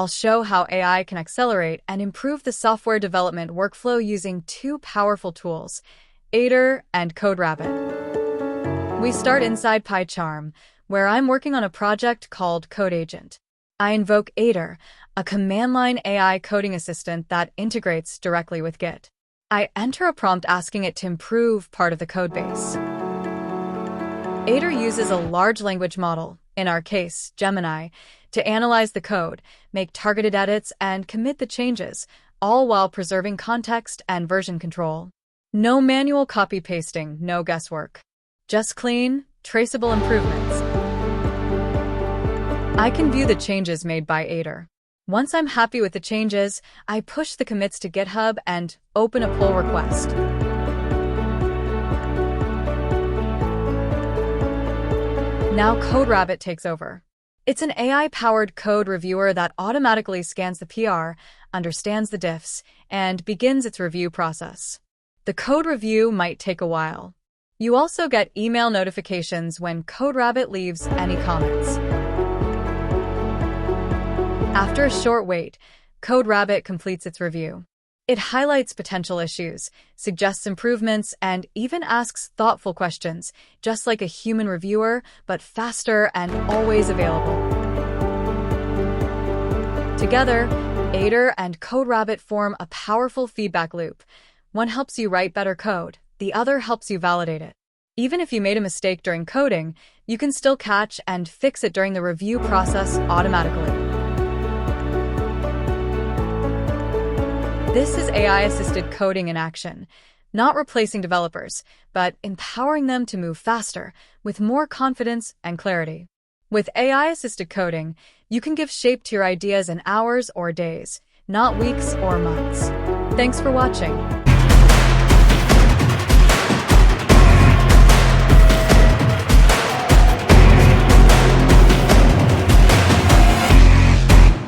I'll show how AI can accelerate and improve the software development workflow using two powerful tools, Aider and CodeRabbit. We start inside PyCharm, where I'm working on a project called CodeAgent. I invoke Aider, a command-line AI coding assistant that integrates directly with Git. I enter a prompt asking it to improve part of the codebase. Aider uses a large language model, in our case, Gemini, to analyze the code, make targeted edits, and commit the changes, all while preserving context and version control. No manual copy-pasting, no guesswork. Just clean, traceable improvements. I can view the changes made by Aider. Once I'm happy with the changes, I push the commits to GitHub and open a pull request. Now CodeRabbit takes over. It's an AI-powered code reviewer that automatically scans the PR, understands the diffs, and begins its review process. The code review might take a while. You also get email notifications when CodeRabbit leaves any comments. After a short wait, CodeRabbit completes its review. It highlights potential issues, suggests improvements, and even asks thoughtful questions, just like a human reviewer, but faster and always available. Together, Aider and CodeRabbit form a powerful feedback loop. One helps you write better code, the other helps you validate it. Even if you made a mistake during coding, you can still catch and fix it during the review process automatically. This is AI-assisted coding in action, not replacing developers, but empowering them to move faster, with more confidence and clarity. With AI-assisted coding, you can give shape to your ideas in hours or days, not weeks or months. Thanks for watching.